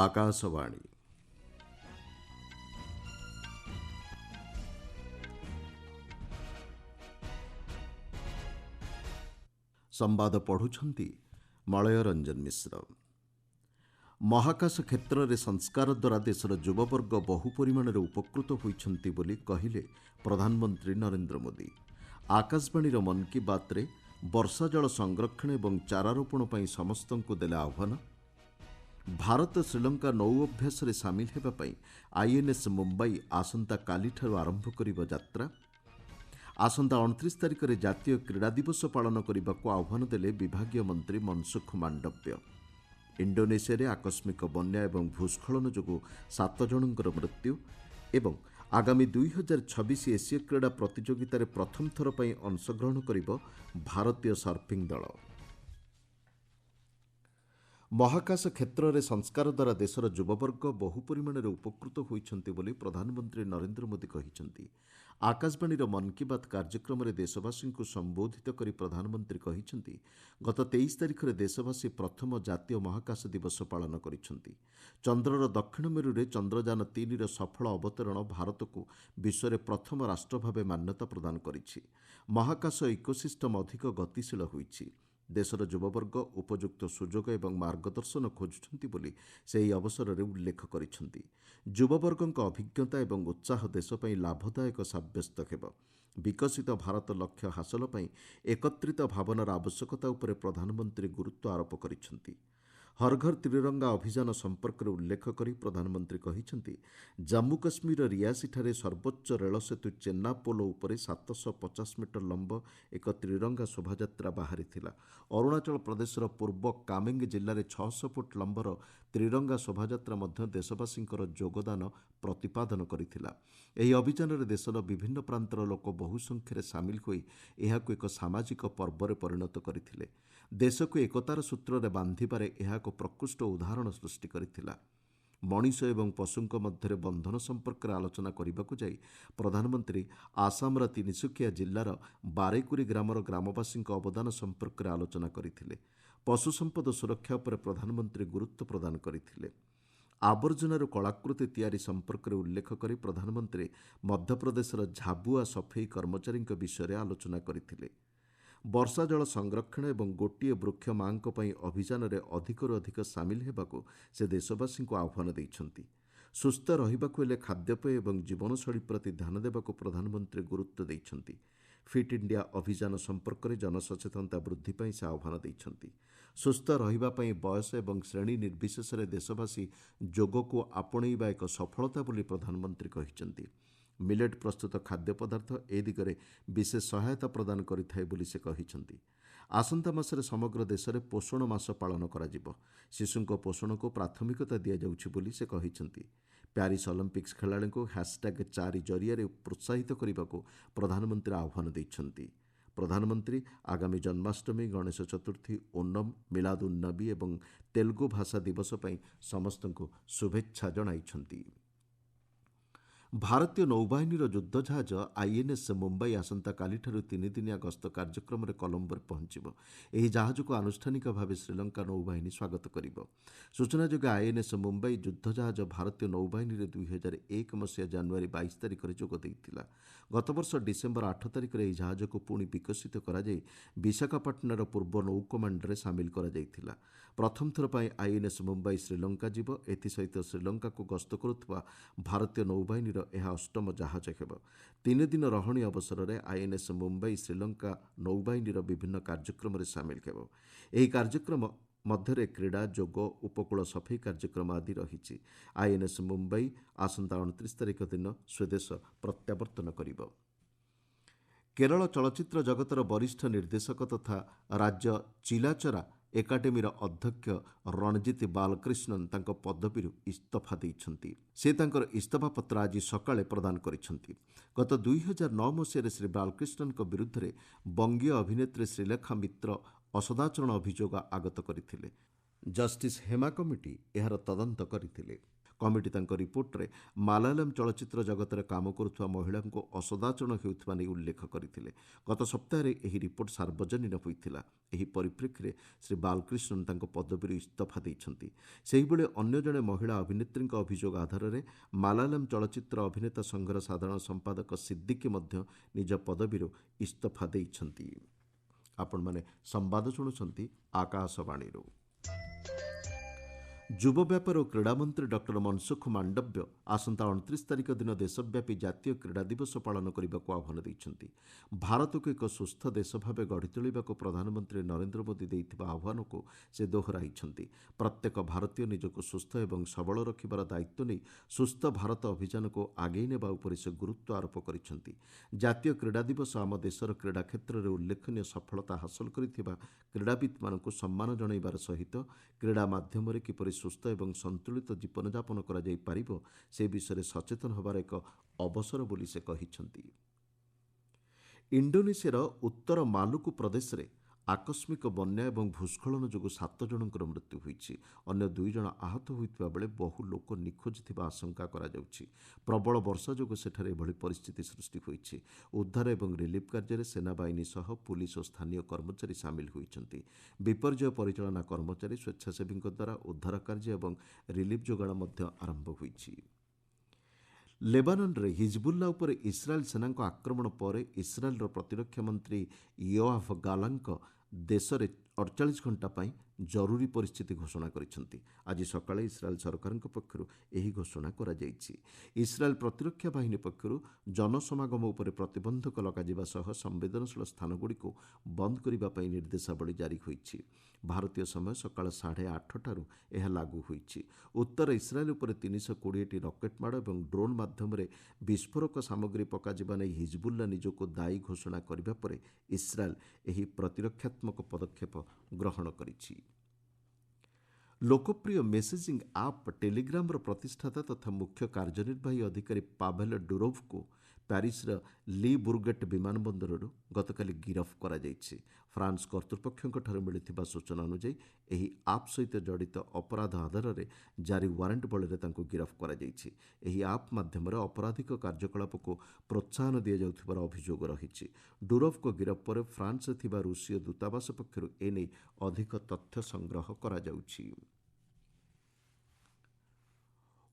ଆକାଶବାଣୀ। ସମ୍ବାଦ ପଢ଼ୁଛନ୍ତି ମଳୟ ରଞ୍ଜନ ମିଶ୍ର। ମହାକାଶ କ୍ଷେତ୍ରରେ ସଂସ୍କାର ଦ୍ୱାରା ଦେଶର ଯୁବବର୍ଗ ବହୁ ପରିମାଣରେ ଉପକୃତ ହୋଇଛନ୍ତି ବୋଲି କହିଲେ ପ୍ରଧାନମନ୍ତ୍ରୀ ନରେନ୍ଦ୍ର ମୋଦି। ଆକାଶବାଣୀର ମନ୍ କି ବାତ୍ରେ ବର୍ଷା ଜଳ ସଂରକ୍ଷଣ ଏବଂ ଚାରାରୋପଣ ପାଇଁ ସମସ୍ତଙ୍କୁ ଦେଲେ ଆହ୍ୱାନ। ଭାରତ ଶ୍ରୀଲଙ୍କା ନୌ ଅଭ୍ୟାସରେ ସାମିଲ ହେବା ପାଇଁ ଆଇଏନ୍ଏସ୍ ମୁମ୍ବାଇ ଆସନ୍ତାକାଲିଠାରୁ ଆରମ୍ଭ କରିବ ଯାତ୍ରା। ଆସନ୍ତା 29 ତାରିଖରେ ଜାତୀୟ କ୍ରୀଡ଼ା ଦିବସ ପାଳନ କରିବାକୁ ଆହ୍ୱାନ ଦେଲେ ବିଭାଗୀୟ ମନ୍ତ୍ରୀ ମନସୁଖ ମାଣ୍ଡବ୍ୟ। ଇଣ୍ଡୋନେସିଆରେ ଆକସ୍ମିକ ବନ୍ୟା ଏବଂ ଭୂସ୍ଖଳନ ଯୋଗୁଁ 7 ଜଣଙ୍କର ମୃତ୍ୟୁ ଏବଂ ଆଗାମୀ 2026 ଏସୀୟ କ୍ରୀଡ଼ା ପ୍ରତିଯୋଗିତାରେ ପ୍ରଥମ ଥର ପାଇଁ ଅଂଶଗ୍ରହଣ କରିବ ଭାରତୀୟ ସର୍ଫିଂ ଦଳ। ମହାକାଶ କ୍ଷେତ୍ରରେ ସଂସ୍କାର ଦ୍ୱାରା ଦେଶର ଯୁବବର୍ଗ ବହୁ ପରିମାଣରେ ଉପକୃତ ହୋଇଛନ୍ତି ବୋଲି ପ୍ରଧାନମନ୍ତ୍ରୀ ନରେନ୍ଦ୍ର ମୋଦି କହିଛନ୍ତି। ଆକାଶବାଣୀର ମନ୍ କି ବାତ୍ କାର୍ଯ୍ୟକ୍ରମରେ ଦେଶବାସୀଙ୍କୁ ସମ୍ବୋଧିତ କରି ପ୍ରଧାନମନ୍ତ୍ରୀ କହିଛନ୍ତି, ଗତ 23 ତାରିଖରେ ଦେଶବାସୀ ପ୍ରଥମ ଜାତୀୟ ମହାକାଶ ଦିବସ ପାଳନ କରିଛନ୍ତି। ଚନ୍ଦ୍ରର ଦକ୍ଷିଣ ମେରୁରେ ଚନ୍ଦ୍ରଯାନ-3ର ସଫଳ ଅବତରଣ ଭାରତକୁ ବିଶ୍ୱରେ ପ୍ରଥମ ରାଷ୍ଟ୍ର ଭାବେ ମାନ୍ୟତା ପ୍ରଦାନ କରିଛି। ମହାକାଶ ଇକୋସିଷ୍ଟମ୍ ଅଧିକ ଗତିଶୀଳ ହୋଇଛି। ଦେଶର ଯୁବବର୍ଗ ଉପଯୁକ୍ତ ସୁଯୋଗ ଏବଂ ମାର୍ଗଦର୍ଶନ ଖୋଜୁଛନ୍ତି ବୋଲି ସେ ଏହି ଅବସରରେ ଉଲ୍ଲେଖ କରିଛନ୍ତି। ଯୁବବର୍ଗଙ୍କ ଅଭିଜ୍ଞତା ଏବଂ ଉତ୍ସାହ ଦେଶ ପାଇଁ ଲାଭଦାୟକ ସାବ୍ୟସ୍ତ ହେବ। ବିକଶିତ ଭାରତ ଲକ୍ଷ୍ୟ ହାସଲ ପାଇଁ ଏକତ୍ରିତ ଭାବନାର ଆବଶ୍ୟକତା ଉପରେ ପ୍ରଧାନମନ୍ତ୍ରୀ ଗୁରୁତ୍ୱ ଆରୋପ କରିଛନ୍ତି। ହର୍ ଘର୍ ତ୍ରିରଙ୍ଗା ଅଭିଯାନ ସମ୍ପର୍କରେ ଉଲ୍ଲେଖ କରି ପ୍ରଧାନମନ୍ତ୍ରୀ କହିଛନ୍ତି, ଜାମ୍ମୁ କାଶ୍ମୀରର ରିଆସିଠାରେ ସର୍ବୋଚ୍ଚ ରେଳ ସେତୁ ଚେନ୍ନାପୋଲ ଉପରେ 750 ମିଟର ଲମ୍ବ ଏକ ତ୍ରିରଙ୍ଗା ଶୋଭାଯାତ୍ରା ବାହାରିଥିଲା। ଅରୁଣାଚଳ ପ୍ରଦେଶର ପୂର୍ବ କାମେଙ୍ଗ୍ ଜିଲ୍ଲାରେ 600 ଫୁଟ ଲମ୍ବର ତ୍ରିରଙ୍ଗା ଶୋଭାଯାତ୍ରା ମଧ୍ୟ ଦେଶବାସୀଙ୍କର ଯୋଗଦାନ ପ୍ରତିପାଦନ କରିଥିଲା। ଏହି ଅଭିଯାନରେ ଦେଶର ବିଭିନ୍ନ ପ୍ରାନ୍ତର ଲୋକ ବହୁ ସଂଖ୍ୟାରେ ସାମିଲ ହୋଇ ଏହାକୁ ଏକ ସାମାଜିକ ପର୍ବରେ ପରିଣତ କରିଥିଲେ। ଦେଶକୁ ଏକତାର ସୂତ୍ରରେ ବାନ୍ଧିବାରେ ଏହା ଏକ ପ୍ରକୃଷ୍ଟ ଉଦାହରଣ ସୃଷ୍ଟି କରିଥିଲା। ମଣିଷ ଏବଂ ପଶୁଙ୍କ ମଧ୍ୟରେ ବନ୍ଧନ ସମ୍ପର୍କରେ ଆଲୋଚନା କରିବାକୁ ଯାଇ ପ୍ରଧାନମନ୍ତ୍ରୀ ଆସାମର ତିନିସୁକିଆ ଜିଲ୍ଲାର ବାରେକୁରି ଗ୍ରାମର ଗ୍ରାମବାସୀଙ୍କ ଅବଦାନ ସମ୍ପର୍କରେ ଆଲୋଚନା କରିଥିଲେ। ପଶୁ ସମ୍ପଦ ସୁରକ୍ଷା ଉପରେ ପ୍ରଧାନମନ୍ତ୍ରୀ ଗୁରୁତ୍ୱ ପ୍ରଦାନ କରିଥିଲେ। ଆବର୍ଜନାରୁ କଳାକୃତି ତିଆରି ସମ୍ପର୍କରେ ଉଲ୍ଲେଖ କରି ପ୍ରଧାନମନ୍ତ୍ରୀ ମଧ୍ୟପ୍ରଦେଶର ଝାବୁଆ ସଫେଇ କର୍ମଚାରୀଙ୍କ ବିଷୟରେ ଆଲୋଚନା କରିଥିଲେ। ବର୍ଷା ଜଳ ସଂରକ୍ଷଣ ଏବଂ ଗୋଟିଏ ବୃକ୍ଷ ମା'ଙ୍କ ପାଇଁ ଅଭିଯାନରେ ଅଧିକରୁ ଅଧିକ ସାମିଲ ହେବାକୁ ସେ ଦେଶବାସୀଙ୍କୁ ଆହ୍ୱାନ ଦେଇଛନ୍ତି। ସୁସ୍ଥ ରହିବାକୁ ହେଲେ ଖାଦ୍ୟପେୟ ଏବଂ ଜୀବନଶୈଳୀ ପ୍ରତି ଧ୍ୟାନ ଦେବାକୁ ପ୍ରଧାନମନ୍ତ୍ରୀ ଗୁରୁତ୍ୱ ଦେଇଛନ୍ତି। ଫିଟ୍ ଇଣ୍ଡିଆ ଅଭିଯାନ ସମ୍ପର୍କରେ ଜନସଚେତନତା ବୃଦ୍ଧି ପାଇଁ ସେ ଆହ୍ୱାନ ଦେଇଛନ୍ତି। ସୁସ୍ଥ ରହିବା ପାଇଁ ବୟସ ଏବଂ ଶ୍ରେଣୀ ନିର୍ବିଶେଷରେ ଦେଶବାସୀ ଯୋଗକୁ ଆପଣେଇବା ଏକ ସଫଳତା ବୋଲି ପ୍ରଧାନମନ୍ତ୍ରୀ କହିଛନ୍ତି। ମିଲେଟ୍ ପ୍ରସ୍ତୁତ ଖାଦ୍ୟ ପଦାର୍ଥ ଏ ଦିଗରେ ବିଶେଷ ସହାୟତା ପ୍ରଦାନ କରିଥାଏ ବୋଲି ସେ କହିଛନ୍ତି। ଆସନ୍ତା ମାସରେ ସମଗ୍ର ଦେଶରେ ପୋଷଣ ମାସ ପାଳନ କରାଯିବ। ଶିଶୁଙ୍କ ପୋଷଣକୁ ପ୍ରାଥମିକତା ଦିଆଯାଉଛି ବୋଲି ସେ କହିଛନ୍ତି। ପ୍ୟାରିସ୍ ଅଲିମ୍ପିକ୍ସ ଖେଳାଳିଙ୍କୁ #4 ଜରିଆରେ ପ୍ରୋତ୍ସାହିତ କରିବାକୁ ପ୍ରଧାନମନ୍ତ୍ରୀ ଆହ୍ୱାନ ଦେଇଛନ୍ତି। ପ୍ରଧାନମନ୍ତ୍ରୀ ଆଗାମୀ ଜନ୍ମାଷ୍ଟମୀ, ଗଣେଶ ଚତୁର୍ଥୀ, ଓନମ୍, ମିଲାଦ୍ ଉନ୍ ନବୀ ଏବଂ ତେଲୁଗୁ ଭାଷା ଦିବସ ପାଇଁ ସମସ୍ତଙ୍କୁ ଶୁଭେଚ୍ଛା ଜଣାଇଛନ୍ତି। ଭାରତୀୟ ନୌବାହିନୀର ଯୁଦ୍ଧଜାହାଜ ଆଇଏନ୍ଏସ୍ ମୁମ୍ବାଇ ଆସନ୍ତାକାଲିଠାରୁ 3 ଦିନିଆ ଗସ୍ତ କାର୍ଯ୍ୟକ୍ରମରେ କଲମ୍ବୋରେ ପହଞ୍ଚିବ। ଏହି ଜାହାଜକୁ ଆନୁଷ୍ଠାନିକ ଭାବେ ଶ୍ରୀଲଙ୍କା ନୌବାହିନୀ ସ୍ୱାଗତ କରିବ। ସୂଚନାଯୋଗ୍ୟ ଆଇଏନ୍ଏସ୍ ମୁମ୍ବାଇ ଯୁଦ୍ଧଜାହାଜ ଭାରତୀୟ ନୌବାହିନୀରେ 2001 ମସିହା ଜାନୁଆରୀ 22 ତାରିଖରେ ଯୋଗ ଦେଇଥିଲା। ଗତବର୍ଷ ଡିସେମ୍ବର 8 ତାରିଖରେ ଏହି ଜାହାଜକୁ ପୁଣି ବିକଶିତ କରାଯାଇ ବିଶାଖାପାଟଣାର ପୂର୍ବ ନୌକମାଣ୍ଡରେ ସାମିଲ କରାଯାଇଥିଲା। ପ୍ରଥମ ଥର ପାଇଁ ଆଇଏନ୍ଏସ୍ ମୁମ୍ବାଇ ଶ୍ରୀଲଙ୍କା ଯିବ। ଏଥିସହିତ ଶ୍ରୀଲଙ୍କାକୁ ଗସ୍ତ କରୁଥିବା ଭାରତୀୟ ନୌବାହିନୀର ଏହା ଅଷ୍ଟମ ଜାହାଜ ହେବ। 3 ଦିନ ରହଣି ଅବସରରେ ଆଇଏନ୍ଏସ୍ ମୁମ୍ବାଇ ଶ୍ରୀଲଙ୍କା ନୌବାହିନୀର ବିଭିନ୍ନ କାର୍ଯ୍ୟକ୍ରମରେ ସାମିଲ ହେବ। ଏହି କାର୍ଯ୍ୟକ୍ରମ ମଧ୍ୟରେ କ୍ରୀଡ଼ା, ଯୋଗ, ଉପକୂଳ ସଫେଇ କାର୍ଯ୍ୟକ୍ରମ ଆଦି ରହିଛି। ଆଇଏନ୍ଏସ୍ ମୁମ୍ବାଇ ଆସନ୍ତା 29 ତାରିଖ ଦିନ ସ୍ୱଦେଶ ପ୍ରତ୍ୟାବର୍ତ୍ତନ କରିବ। କେରଳ ଚଳଚ୍ଚିତ୍ର ଜଗତର ବରିଷ୍ଠ ନିର୍ଦ୍ଦେଶକ ତଥା ରାଜ୍ୟ ଚିଲାଚରା ଏକାଡେମୀର ଅଧ୍ୟକ୍ଷ ରଣଜିତ୍ ବାଲକ୍ରିଷ୍ଣନ୍ ତାଙ୍କ ପଦବୀରୁ ଇସ୍ତଫା ଦେଇଛନ୍ତି। ସେ ତାଙ୍କର ଇସ୍ତଫାପତ୍ର ଆଜି ସକାଳେ ପ୍ରଦାନ କରିଛନ୍ତି। ଗତ 2009 ମସିହାରେ ଶ୍ରୀ ବାଲକ୍ରିଷ୍ଣନ୍ଙ୍କ ବିରୁଦ୍ଧରେ ବଙ୍ଗୀୟ ଅଭିନେତ୍ରୀ ଶ୍ରୀଲେଖା ମିତ୍ର ଅସଦାଚରଣ ଅଭିଯୋଗ ଆଗତ କରିଥିଲେ। ଜଷ୍ଟିସ୍ ହେମା କମିଟି ଏହାର ତଦନ୍ତ କରିଥିଲେ। କମିଟି ତାଙ୍କ ରିପୋର୍ଟରେ ମାଲାୟାଲମ୍ ଚଳଚ୍ଚିତ୍ର ଜଗତରେ କାମ କରୁଥିବା ମହିଳାଙ୍କୁ ଅସଦାଚରଣ ହେଉଥିବା ନେଇ ଉଲ୍ଲେଖ କରିଥିଲେ। ଗତ ସପ୍ତାହରେ ଏହି ରିପୋର୍ଟ ସାର୍ବଜନୀନ ହୋଇଥିଲା। ଏହି ପରିପ୍ରେକ୍ଷୀରେ ଶ୍ରୀ ବାଲକ୍ରିଷ୍ଣନ୍ ତାଙ୍କ ପଦବୀରୁ ଇସ୍ତଫା ଦେଇଛନ୍ତି। ସେହିଭଳି ଅନ୍ୟ ଜଣେ ମହିଳା ଅଭିନେତ୍ରୀଙ୍କ ଅଭିଯୋଗ ଆଧାରରେ ମାଲାୟାଲମ୍ ଚଳଚ୍ଚିତ୍ର ଅଭିନେତା ସଂଘର ସାଧାରଣ ସମ୍ପାଦକ ସିଦ୍ଦିକି ମଧ୍ୟ ନିଜ ପଦବୀରୁ ଇସ୍ତଫା ଦେଇଛନ୍ତି। ଆପଣମାନେ ସମ୍ବାଦ ଶୁଣୁଛନ୍ତି ଆକାଶବାଣୀରୁ। ଯୁବ ବ୍ୟାପାର ଓ କ୍ରୀଡ଼ାମନ୍ତ୍ରୀ ଡକ୍ଟର ମନସୁଖ ମାଣ୍ଡବ୍ୟ ଆସନ୍ତା 29 ତାରିଖ ଦିନ ଦେଶବ୍ୟାପୀ ଜାତୀୟ କ୍ରୀଡ଼ା ଦିବସ ପାଳନ କରିବାକୁ ଆହ୍ୱାନ ଦେଇଛନ୍ତି। ଭାରତକୁ ଏକ ସୁସ୍ଥ ଦେଶ ଭାବେ ଗଢ଼ି ତୋଳିବାକୁ ପ୍ରଧାନମନ୍ତ୍ରୀ ନରେନ୍ଦ୍ର ମୋଦି ଦେଇଥିବା ଆହ୍ୱାନକୁ ସେ ଦୋହରାଇଛନ୍ତି। ପ୍ରତ୍ୟେକ ଭାରତୀୟ ନିଜକୁ ସୁସ୍ଥ ଏବଂ ସବଳ ରଖିବାର ଦାୟିତ୍ୱ ନେଇ ସୁସ୍ଥ ଭାରତ ଅଭିଯାନକୁ ଆଗେଇ ନେବା ଉପରେ ସେ ଗୁରୁତ୍ୱ ଆରୋପ କରିଛନ୍ତି। ଜାତୀୟ କ୍ରୀଡ଼ା ଦିବସ ଆମ ଦେଶର କ୍ରୀଡ଼ା କ୍ଷେତ୍ରରେ ଉଲ୍ଲେଖନୀୟ ସଫଳତା ହାସଲ କରିଥିବା କ୍ରୀଡ଼ାବିତ୍ମାନଙ୍କୁ ସମ୍ମାନ ଜଣାଇବାର ସହିତ କ୍ରୀଡ଼ା ମାଧ୍ୟମରେ କିପରି ସୁସ୍ଥ ଏବଂ ସନ୍ତୁଳିତ ଜୀବନଯାପନ କରାଯାଇପାରିବ ସେ ବିଷୟରେ ସଚେତନ ହେବାର ଏକ ଅବସର ବୋଲି ସେ କହିଛନ୍ତି। ଇଣ୍ଡୋନେସିଆର ଉତ୍ତର ମାଲୁକୁ ପ୍ରଦେଶରେ ଆକସ୍ମିକ ବନ୍ୟା ଏବଂ ଭୂସ୍ଖଳନ ଯୋଗୁଁ 7 ଜଣଙ୍କର ମୃତ୍ୟୁ ହୋଇଛି। ଅନ୍ୟ 2 ଜଣ ଆହତ ହୋଇଥିବା ବେଳେ ବହୁ ଲୋକ ନିଖୋଜ ଥିବା ଆଶଙ୍କା କରାଯାଉଛି। ପ୍ରବଳ ବର୍ଷା ଯୋଗୁଁ ସେଠାରେ ଏଭଳି ପରିସ୍ଥିତି ସୃଷ୍ଟି ହୋଇଛି। ଉଦ୍ଧାର ଏବଂ ରିଲିଫ୍ କାର୍ଯ୍ୟରେ ସେନାବାହିନୀ ସହ ପୁଲିସ୍ ଓ ସ୍ଥାନୀୟ କର୍ମଚାରୀ ସାମିଲ ହୋଇଛନ୍ତି। ବିପର୍ଯ୍ୟୟ ପରିଚାଳନା କର୍ମଚାରୀ, ସ୍ୱେଚ୍ଛାସେବୀଙ୍କ ଦ୍ୱାରା ଉଦ୍ଧାର କାର୍ଯ୍ୟ ଏବଂ ରିଲିଫ୍ ଯୋଗାଣ ମଧ୍ୟ ଆରମ୍ଭ ହୋଇଛି। ଲେବାନନରେ ହିଜବୁଲ୍ଲା ଉପରେ ଇସ୍ରାଏଲ୍ ସେନାଙ୍କ ଆକ୍ରମଣ ପରେ ଇସ୍ରାଏଲ୍ର ପ୍ରତିରକ୍ଷା ମନ୍ତ୍ରୀ ୟୋଆଭ ଗାଲାଙ୍କ ଦେଶରେ 48 ଘଣ୍ଟା ପାଇଁ ଜରୁରୀ ପରିସ୍ଥିତି ଘୋଷଣା କରିଛନ୍ତି। ଆଜି ସକାଳେ ଇସ୍ରାଏଲ୍ ସରକାରଙ୍କ ପକ୍ଷରୁ ଏହି ଘୋଷଣା କରାଯାଇଛି। ଇସ୍ରାଏଲ୍ ପ୍ରତିରକ୍ଷା ବାହିନୀ ପକ୍ଷରୁ ଜନସମାଗମ ଉପରେ ପ୍ରତିବନ୍ଧକ ଲଗାଯିବା ସହ ସମ୍ବେଦନଶୀଳ ସ୍ଥାନଗୁଡ଼ିକୁ ବନ୍ଦ କରିବା ପାଇଁ ନିର୍ଦ୍ଦେଶାବଳୀ ଜାରି ହୋଇଛି। ଭାରତୀୟ ସମୟ ସକାଳ 8:30ଠାରୁ ଏହା ଲାଗୁ ହୋଇଛି। ଉତ୍ତର ଇସ୍ରାଏଲ୍ ଉପରେ 320ଟି ରକେଟ୍ ମାଡ଼ ଏବଂ ଡ୍ରୋନ୍ ମାଧ୍ୟମରେ ବିସ୍ଫୋରକ ସାମଗ୍ରୀ ପକାଯିବା ନେଇ ହିଜବୁଲ୍ଲା ନିଜକୁ ଦାୟୀ ଘୋଷଣା କରିବା ପରେ ଇସ୍ରାଏଲ୍ ଏହି ପ୍ରତିରକ୍ଷାତ୍ମକ ପଦକ୍ଷେପ ଗ୍ରହଣ କରିଛି। ଲୋକପ୍ରିୟ ମେସେଜିଂ ଆପ୍ ଟେଲିଗ୍ରାମର ପ୍ରତିଷ୍ଠାତା ତଥା ମୁଖ୍ୟ କାର୍ଯ୍ୟନିର୍ବାହୀ ଅଧିକାରୀ ପାଭେଲ ଡୁରୋଭ୍ଙ୍କୁ ପ୍ୟାରିସ୍ର ଲି ବୁର୍ଗେଟ୍ ବିମାନ ବନ୍ଦରରୁ ଗତକାଲି ଗିରଫ କରାଯାଇଛି। ଫ୍ରାନ୍ସ କର୍ତ୍ତୃପକ୍ଷଙ୍କଠାରୁ ମିଳିଥିବା ସୂଚନା ଅନୁଯାୟୀ ଏହି ଆପ୍ ସହିତ ଜଡ଼ିତ ଅପରାଧ ଆଧାରରେ ଜାରି ୱାରେଣ୍ଟ ବଳରେ ତାଙ୍କୁ ଗିରଫ କରାଯାଇଛି। ଏହି ଆପ୍ ମାଧ୍ୟମରେ ଅପରାଧିକ କାର୍ଯ୍ୟକଳାପକୁ ପ୍ରୋତ୍ସାହନ ଦିଆଯାଉଥିବାର ଅଭିଯୋଗ ରହିଛି। ଡୁରୋଭ୍ଙ୍କ ଗିରଫ ପରେ ଫ୍ରାନ୍ସରେ ଥିବା ରୁଷୀୟ ଦୂତାବାସ ପକ୍ଷରୁ ଏନେଇ ଅଧିକ ତଥ୍ୟ ସଂଗ୍ରହ କରାଯାଉଛି।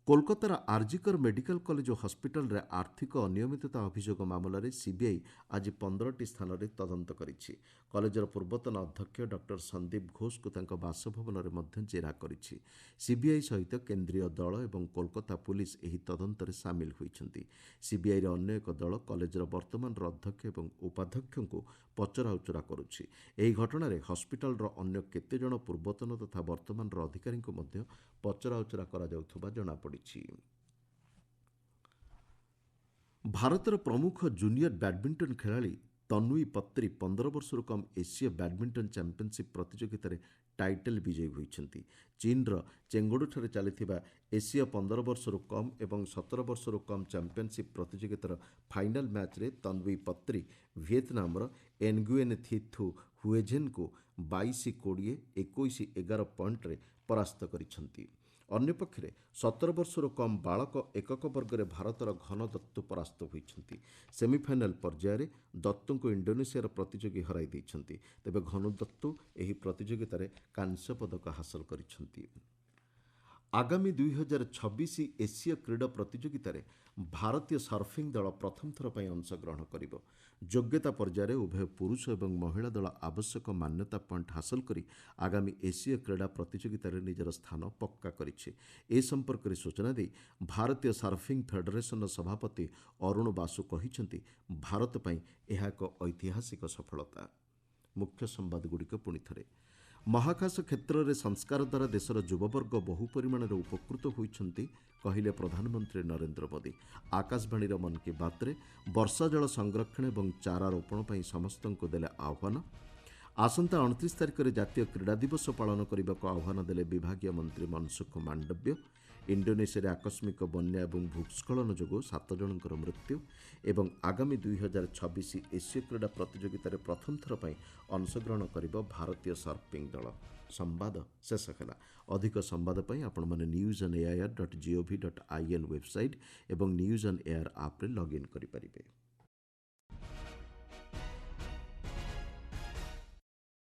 କୋଲକାତାର ଆର୍ଜିକର ମେଡିକାଲ କଲେଜ ଓ ହସ୍ପିଟାଲରେ ଆର୍ଥିକ ଅନିୟମିତତା ଅଭିଯୋଗ ମାମଲାରେ ସିବିଆଇ ଆଜି 15ଟି ସ୍ଥାନରେ ତଦନ୍ତ କରିଛି। କଲେଜର ପୂର୍ବତନ ଅଧ୍ୟକ୍ଷ ଡକ୍ଟର ସନ୍ଦୀପ ଘୋଷଙ୍କୁ ତାଙ୍କ ବାସଭବନରେ ମଧ୍ୟ ଜେରା କରିଛି। ସିବିଆଇ ସହିତ କେନ୍ଦ୍ରୀୟ ଦଳ ଏବଂ କୋଲକାତା ପୁଲିସ୍ ଏହି ତଦନ୍ତରେ ସାମିଲ ହୋଇଛନ୍ତି। ସିବିଆଇର ଅନ୍ୟ ଏକ ଦଳ କଲେଜର ବର୍ତ୍ତମାନର ଅଧ୍ୟକ୍ଷ ଏବଂ ଉପାଧ୍ୟକ୍ଷଙ୍କୁ ପଚରାଉଚରା କରୁଛି। ଏହି ଘଟଣାରେ ହସ୍ପିଟାଲର ଅନ୍ୟ କେତେଜଣ ପୂର୍ବତନ ତଥା ବର୍ତ୍ତମାନର ଅଧିକାରୀଙ୍କୁ ମଧ୍ୟ ପଚରାଉଚରା କରାଯାଉଥିବା ଜଣାପଡ଼ିଛି। ଭାରତର ପ୍ରମୁଖ ଜୁନିୟର ବ୍ୟାଡମିଣ୍ଟନ ଖେଳାଳି ତନ୍वी ପତ୍ରୀ 15 ବର୍ଷରୁ କମ୍ ଏସୀୟ ବ୍ୟାଡମିଣ୍ଟନ ଚାମ୍ପିୟନସିପ୍ ପ୍ରତିଯୋଗିତାରେ ଟାଇଟଲ ବିଜୟୀ ହୋଇଛନ୍ତି। ଚୀନର ଚେଙ୍ଗଡୁଠାରେ ଚାଲିଥିବା ଏସୀୟ 15 ବର୍ଷରୁ କମ୍ ଏବଂ 17 ବର୍ଷରୁ କମ୍ ଚାମ୍ପିୟନସିପ୍ ପ୍ରତିଯୋଗିତାର ଫାଇନାଲ ମ୍ୟାଚ୍ରେ ତନ୍वी ପତ୍ରୀ ଭିଏତନାମର ଏନଗୁଏନ୍ ଥି ଥୁ ହୁଏଝେନ୍ଙ୍କୁ 22-20, 21-11 ପଏଣ୍ଟରେ ପରାସ୍ତ କରିଛନ୍ତି। ଅନ୍ୟପକ୍ଷରେ 17 ବର୍ଷରୁ କମ୍ ବାଳକ ଏକକ ବର୍ଗରେ ଭାରତର ଘନ ଦତ୍ତୁ ପରାସ୍ତ ହୋଇଛନ୍ତି। ସେମିଫାଇନାଲ ପର୍ଯ୍ୟାୟରେ ଦତ୍ତୁଙ୍କୁ ଇଣ୍ଡୋନେସିଆର ପ୍ରତିଯୋଗୀ ହରାଇ ଦେଇଛନ୍ତି। ତେବେ ଘନ ଦତ୍ତୁ ଏହି ପ୍ରତିଯୋଗିତାରେ କାଂସ୍ୟ ପଦକ ହାସଲ କରିଛନ୍ତି। ଆଗାମୀ 2026 ଏସୀୟ କ୍ରୀଡ଼ା ପ୍ରତିଯୋଗିତାରେ ଭାରତୀୟ ସର୍ଫିଂ ଦଳ ପ୍ରଥମ ଥର ପାଇଁ ଅଂଶଗ୍ରହଣ କରିବ। ଯୋଗ୍ୟତା ପର୍ଯ୍ୟାୟରେ ଉଭୟ ପୁରୁଷ ଏବଂ ମହିଳା ଦଳ ଆବଶ୍ୟକ ମାନ୍ୟତା ପଏଣ୍ଟ ହାସଲ କରି ଆଗାମୀ ଏସୀୟ କ୍ରୀଡ଼ା ପ୍ରତିଯୋଗିତାରେ ନିଜର ସ୍ଥାନ ପକ୍କା କରିଛି। ଏ ସମ୍ପର୍କରେ ସୂଚନା ଦେଇ ଭାରତୀୟ ସର୍ଫିଂ ଫେଡେରେସନର ସଭାପତି ଅରୁଣ ବାସୁ କହିଛନ୍ତି, ଭାରତ ପାଇଁ ଏହା ଏକ ଐତିହାସିକ ସଫଳତା। ମୁଖ୍ୟ ସମ୍ବାଦଗୁଡ଼ିକ ପୁଣି ଥରେ। ମହାକାଶ କ୍ଷେତ୍ରରେ ସଂସ୍କାର ଦ୍ୱାରା ଦେଶର ଯୁବବର୍ଗ ବହୁ ପରିମାଣରେ ଉପକୃତ ହୋଇଛନ୍ତି କହିଲେ ପ୍ରଧାନମନ୍ତ୍ରୀ ନରେନ୍ଦ୍ର ମୋଦି। ଆକାଶବାଣୀର ମନ୍ କି ବାତ୍ରେ ବର୍ଷା ଜଳ ସଂରକ୍ଷଣ ଏବଂ ଚାରା ରୋପଣ ପାଇଁ ସମସ୍ତଙ୍କୁ ଦେଲେ ଆହ୍ୱାନ। ଆସନ୍ତା 29 ତାରିଖରେ ଜାତୀୟ କ୍ରୀଡ଼ା ଦିବସ ପାଳନ କରିବାକୁ ଆହ୍ୱାନ ଦେଲେ ବିଭାଗୀୟ ମନ୍ତ୍ରୀ ମନସୁଖ ମାଣ୍ଡବ୍ୟ। ଇଣ୍ଡୋନେସିଆରେ ଆକସ୍ମିକ ବନ୍ୟା ଏବଂ ଭୂସ୍ଖଳନ ଯୋଗୁଁ 7 ଜଣଙ୍କର ମୃତ୍ୟୁ ଏବଂ ଆଗାମୀ 2026 ଏସୀୟ କ୍ରୀଡ଼ା ପ୍ରତିଯୋଗିତାରେ ପ୍ରଥମ ଥର ପାଇଁ ଅଂଶଗ୍ରହଣ କରିବ ଭାରତୀୟ ସର୍ଫିଂ ଦଳ। ସମ୍ବାଦ ଶେଷ ହେଲା। ଅଧିକ ସମ୍ବାଦ ପାଇଁ ଆପଣମାନେ newsonair.gov.in ୱେବସାଇଟ୍ ଏବଂ ନ୍ୟୁଜ୍ ଅନ୍ ଏୟାର ଆପ୍ରେ ଲଗ୍ଇନ୍ କରିପାରିବେ।